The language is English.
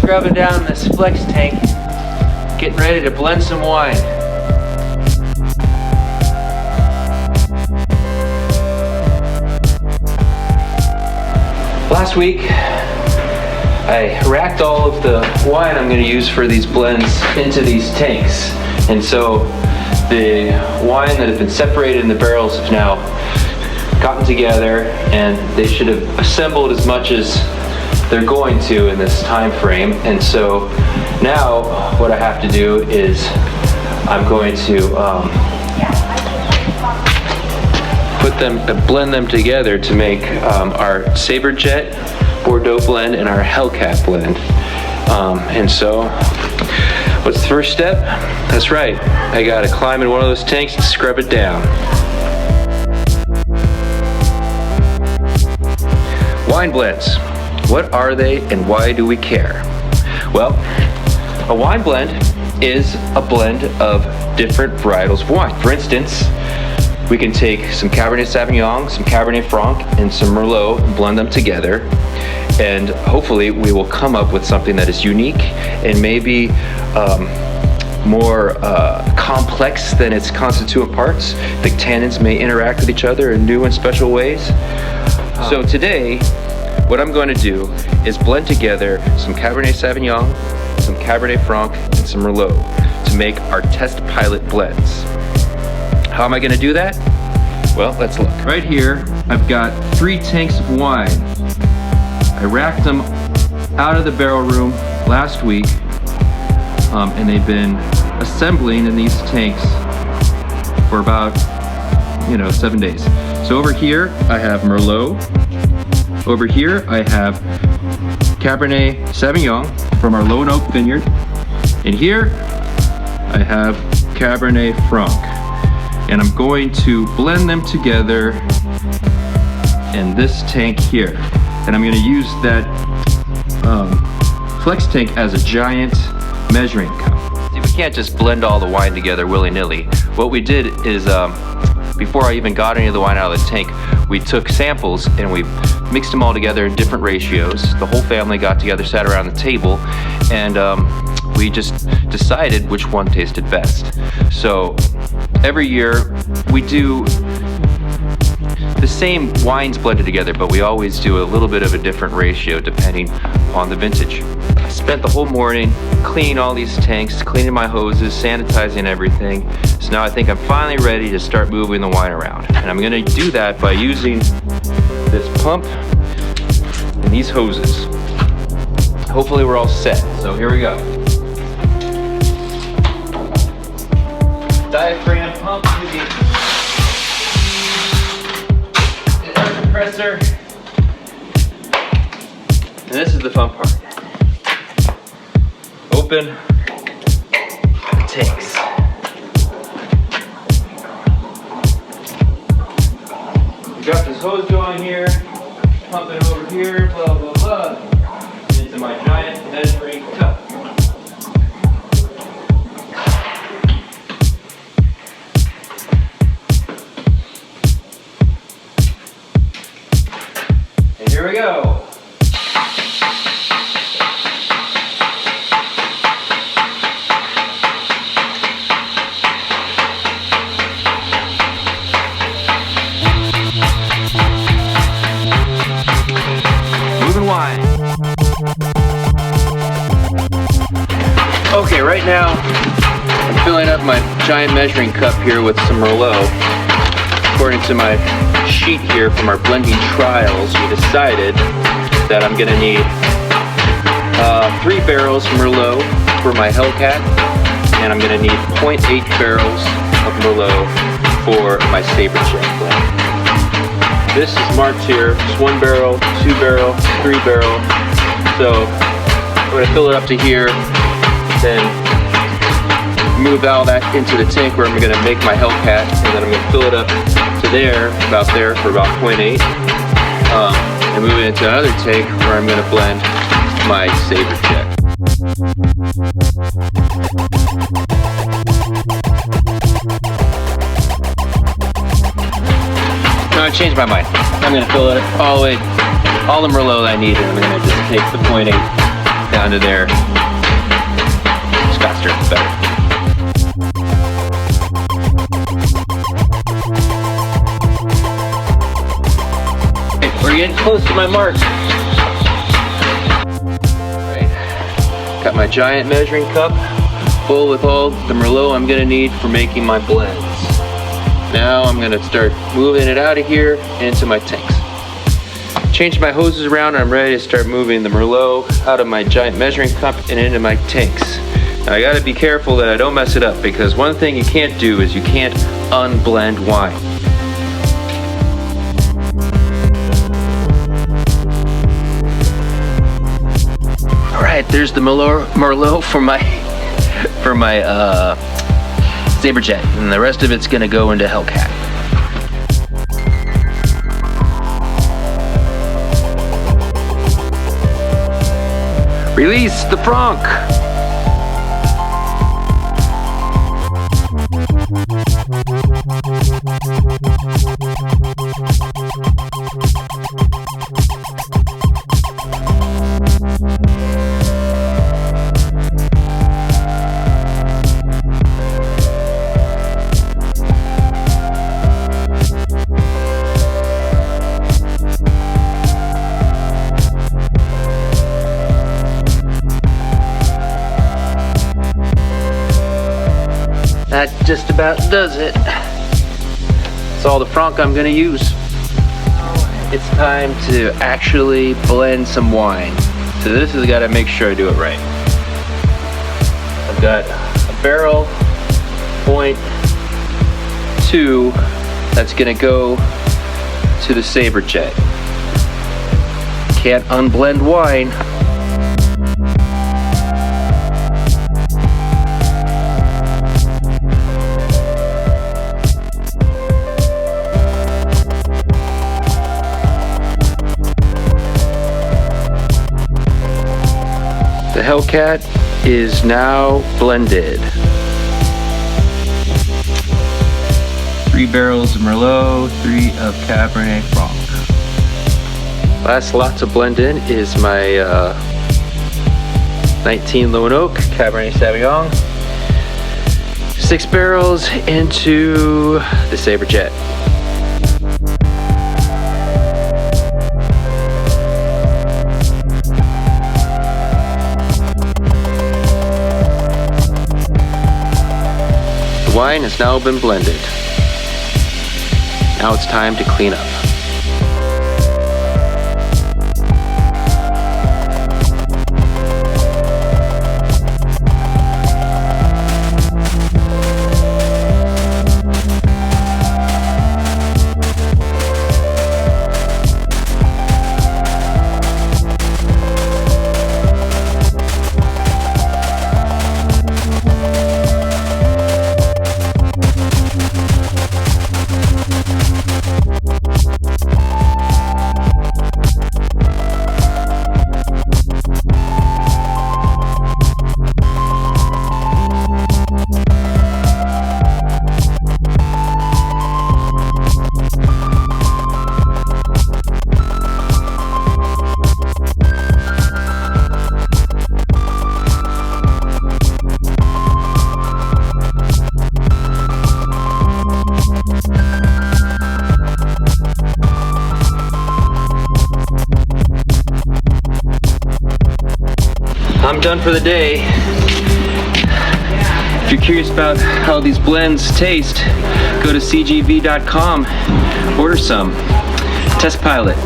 scrubbing down this flex tank, getting ready to blend some wine. Last week, I racked all of the wine I'm going to use for these blends into these tanks. And so the wine that has been separated in the barrels have now gotten together, and they should have assembled as much as they're going to in this time frame. And so now what I have to do is I'm going to blend them together to make our Sabre Jet Bordeaux blend and our Hellcat blend. And so what's the first step? That's right, I gotta climb in one of those tanks and scrub it down. Wine blends. What are they and why do we care? Well, a wine blend is a blend of different varietals of wine. For instance, we can take some Cabernet Sauvignon, some Cabernet Franc, and some Merlot and blend them together. And hopefully we will come up with something that is unique and maybe more complex than its constituent parts. The tannins may interact with each other in new and special ways. So today, what I'm going to do is blend together some Cabernet Sauvignon, some Cabernet Franc, and some Merlot to make our test pilot blends. How am I going to do that? Well, let's look. Right here, I've got 3 tanks of wine. I racked them out of the barrel room last week, and they've been assembling in these tanks for about, 7 days. So over here, I have Merlot. Over here, I have Cabernet Sauvignon from our Lone Oak Vineyard. And here, I have Cabernet Franc. And I'm going to blend them together in this tank here. And I'm going to use that flex tank as a giant measuring cup. See, we can't just blend all the wine together willy-nilly. What we did is, before I even got any of the wine out of the tank, we took samples and we mixed them all together in different ratios. The whole family got together, sat around the table, and we just decided which one tasted best. So every year we do the same wines blended together, but we always do a little bit of a different ratio depending on the vintage. I spent the whole morning cleaning all these tanks, cleaning my hoses, sanitizing everything. So now I think I'm finally ready to start moving the wine around. And I'm gonna do that by using this pump and these hoses. Hopefully we're all set. So here we go. Diaphragm pump to the air compressor. And this is the fun part. Open the tanks. We got this hose going here, pumping over here, blah, blah, blah, into my giant measuring cup. And here we go. Wine. Okay, right now I'm filling up my giant measuring cup here with some Merlot. According to my sheet here from our blending trials, we decided that I'm gonna need 3 barrels of Merlot for my Hellcat, and I'm gonna need 0.8 barrels of Merlot for my Sabre Jet blend. This is marked here, it's 1 barrel, 2 barrel, 3 barrel. So I'm going to fill it up to here, then move all that into the tank where I'm going to make my Hellcat, and then I'm going to fill it up to there for about 0.8, and move it into another tank where I'm going to blend my Sabre Jet. No, I changed my mind. I'm going to fill it all the Merlot that I need, and I'm going to just take the 0.8 down to there. It's faster, it's better. Okay, we're getting close to my mark. Right. Got my giant measuring cup full with all the Merlot I'm gonna need for making my blends. Now I'm gonna start moving it out of here into my tanks. Changed my hoses around and I'm ready to start moving the Merlot out of my giant measuring cup and into my tanks. Now I gotta be careful that I don't mess it up, because one thing you can't do is you can't unblend wine. All right, there's the Merlot for my Saberjet, and the rest of it's gonna go into Hellcat. Release the Franc! That just about does it. That's all the Franc I'm gonna use. It's time to actually blend some wine. So this has got to make sure I do it right. I've got a barrel, .2, that's gonna go to the Saberjet. Can't unblend wine. The Hellcat is now blended. 3 barrels of Merlot, 3 of Cabernet Franc. Last lot to blend in is my 19 Lone Oak Cabernet Sauvignon. 6 barrels into the Saberjet. The wine has now been blended. Now it's time to clean up. I'm done for the day. If you're curious about how these blends taste, go to cgv.com, order some, test pilot.